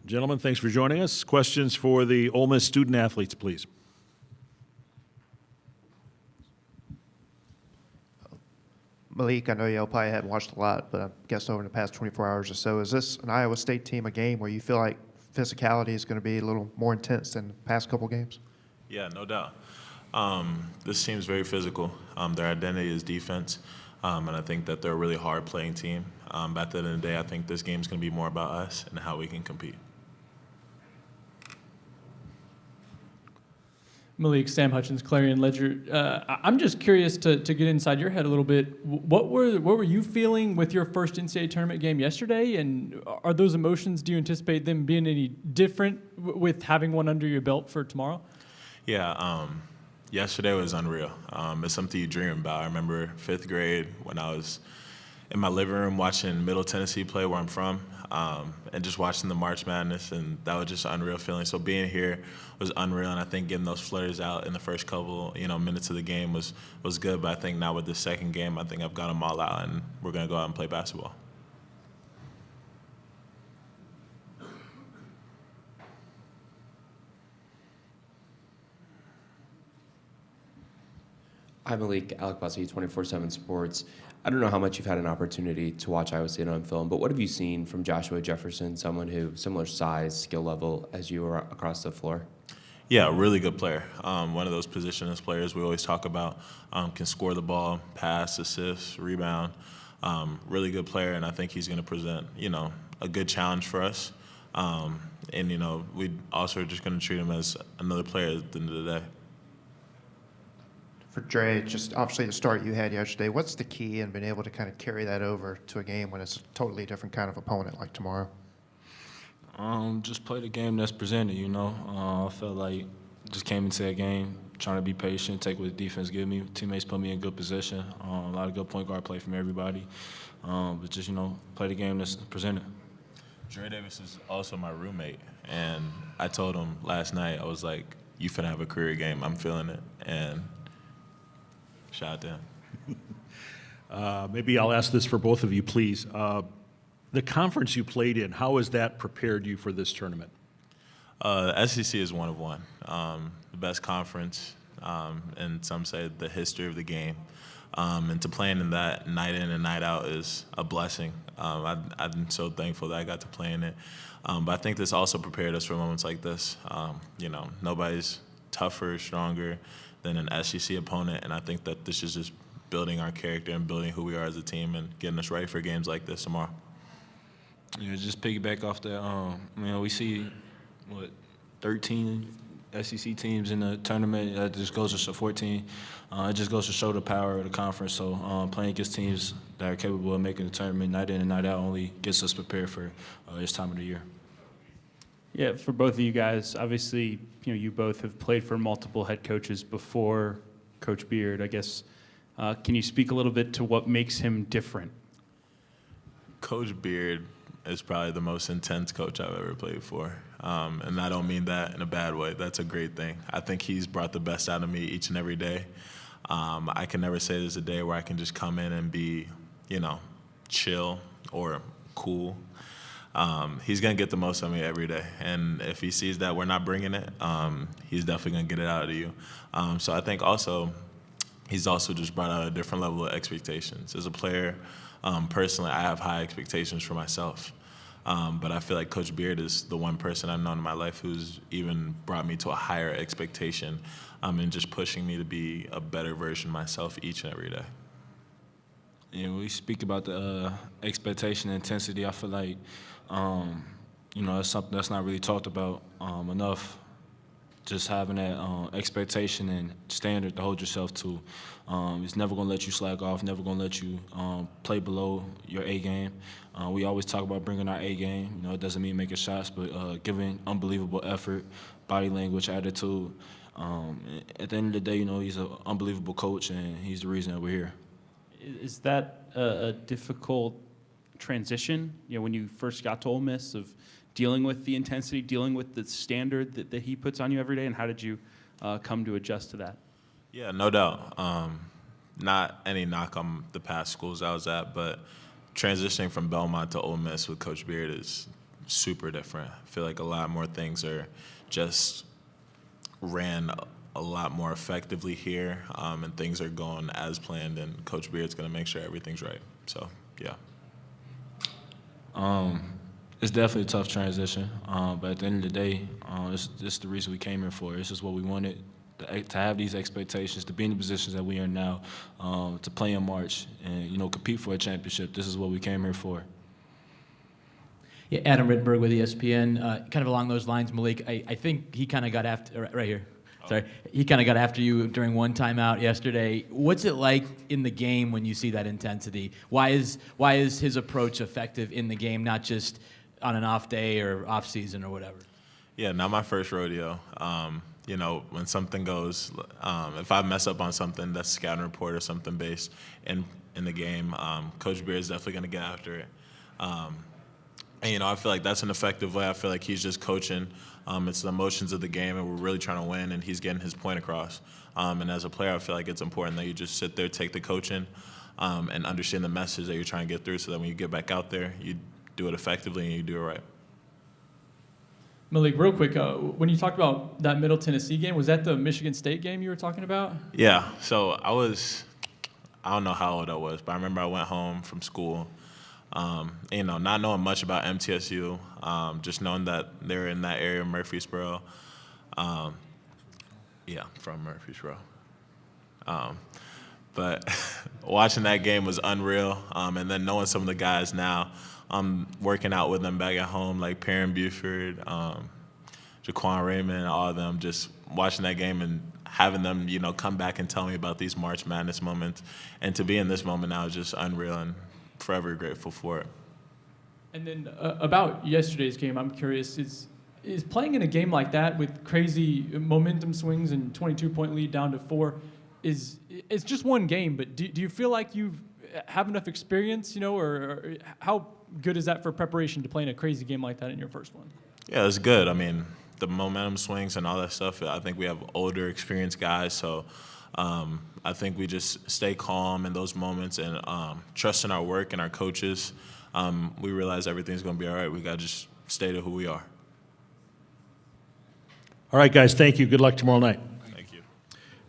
Gentlemen, thanks for joining us. Questions for the Ole Miss student athletes, please. Malik, I know y'all probably hadn't watched a lot, but I guess over the past 24 hours or so, is this an Iowa State team a game where you feel like physicality is going to be a little more intense than the past couple games? Yeah, no doubt. This team's very physical. Their identity is defense, and I think that they're a really hard-playing team. But at the end of the day, I think this game's going to be more about us and how we can compete. Malik, Sam Hutchins, Clarion Ledger. I'm just curious to get inside your head a little bit. What were you feeling with your first NCAA tournament game yesterday? And are those emotions, do you anticipate them being any different with having one under your belt for tomorrow? Yeah, yesterday was unreal. It's something you dream about. I remember 5th grade when I was in my living room watching Middle Tennessee play where I'm from, and just watching the March Madness, and that was just an unreal feeling. So being here was unreal, and I think getting those flutters out in the first couple, minutes of the game was good. But I think now with the second game, I think I've got them all out, and we're going to go out and play basketball. Hi, Malik. Alec Bussey, 24/7 Sports. I don't know how much you've had an opportunity to watch Iowa State on film, but what have you seen from Joshua Jefferson, someone who similar size, skill level as you are across the floor? Yeah, really good player. One of those positionless players we always talk about. Can score the ball, pass, assist, rebound. Really good player, and I think he's going to present, a good challenge for us. And we also are just going to treat him as another player at the end of the day. For Dre, just obviously the start you had yesterday, what's the key in being able to kind of carry that over to a game when it's a totally different kind of opponent like tomorrow? Just play the game that's presented, I felt like just came into that game trying to be patient, take what the defense give me. Teammates put me in good position. A lot of good point guard play from everybody. But just, play the game that's presented. Dre Davis is also my roommate, and I told him last night, I was like, you finna have a career game. I'm feeling it. And shout out to him. Maybe I'll ask this for both of you, please. The conference you played in, how has that prepared you for this tournament? SEC is one of one. The best conference, and some say the history of the game. And to play in that night in and night out is a blessing. I'm so thankful that I got to play in it. But I think this also prepared us for moments like this. Nobody's tougher, stronger than an SEC opponent, and I think that this is just building our character and building who we are as a team and getting us ready for games like this tomorrow. Yeah, just piggyback off that. We see 13 SEC teams in the tournament. That just goes to show 14. It just goes to show the power of the conference. So playing against teams that are capable of making the tournament night in and night out only gets us prepared for this time of the year. Yeah, for both of you guys, obviously, you both have played for multiple head coaches before Coach Beard. I guess, can you speak a little bit to what makes him different? Coach Beard is probably the most intense coach I've ever played for. And I don't mean that in a bad way. That's a great thing. I think he's brought the best out of me each and every day. I can never say there's a day where I can just come in and be, chill or cool. He's going to get the most of me every day. And if he sees that we're not bringing it, he's definitely going to get it out of you. So I think also he's also just brought out a different level of expectations. As a player, personally, I have high expectations for myself. But I feel like Coach Beard is the one person I've known in my life who's even brought me to a higher expectation and just pushing me to be a better version of myself each and every day. Yeah, we speak about the expectation and intensity. I feel like, that's something that's not really talked about enough. Just having that expectation and standard to hold yourself to. It's never going to let you slack off, never going to let you play below your A game. We always talk about bringing our A game. It doesn't mean making shots, but giving unbelievable effort, body language, attitude. At the end of the day, he's an unbelievable coach, and he's the reason that we're here. Is that a difficult transition, when you first got to Ole Miss, of dealing with the intensity, dealing with the standard that he puts on you every day, and how did you come to adjust to that? Yeah, no doubt. Not any knock on the past schools I was at, but transitioning from Belmont to Ole Miss with Coach Beard is super different. I feel like a lot more things are just ran a lot more effectively here, and things are going as planned, and Coach Beard's going to make sure everything's right. So, yeah. It's definitely a tough transition, but at the end of the day, this is the reason we came here for. This is what we wanted, to have these expectations, to be in the positions that we are now, to play in March and, compete for a championship. This is what we came here for. Yeah, Adam Rittenberg with ESPN. Kind of along those lines, Malik, I think he kind of got after, right here. Sorry. He kind of got after you during one timeout yesterday. What's it like in the game when you see that intensity? Why is his approach effective in the game, not just on an off day or off season or whatever? Yeah, not my first rodeo. When something goes, if I mess up on something that's scouting report or something based in the game, Coach Beard is definitely going to get after it. And, I feel like that's an effective way. I feel like he's just coaching. It's the emotions of the game, and we're really trying to win, and he's getting his point across. And as a player, I feel like it's important that you just sit there, take the coaching, and understand the message that you're trying to get through so that when you get back out there, you do it effectively and you do it right. Malik, real quick, when you talked about that Middle Tennessee game, was that the Michigan State game you were talking about? Yeah, so I don't know how old I was, but I remember I went home from school, not knowing much about MTSU, just knowing that they're in that area of Murfreesboro. From Murfreesboro. But watching that game was unreal, and then knowing some of the guys now, working out with them back at home, like Perrin Buford, Jaquan Raymond, all of them, just watching that game and having them, come back and tell me about these March Madness moments. And to be in this moment now is just unreal, and forever grateful for it. And then about yesterday's game, I'm curious, is playing in a game like that with crazy momentum swings and 22-point lead down to 4, it's just one game, but do you feel like you have enough experience, or how good is that for preparation to play in a crazy game like that in your first one? Yeah, it's good. I mean, the momentum swings and all that stuff, I think we have older, experienced guys, so I think we just stay calm in those moments and trust in our work and our coaches. We realize everything's going to be all right. We got to just stay to who we are. All right, guys, thank you. Good luck tomorrow night.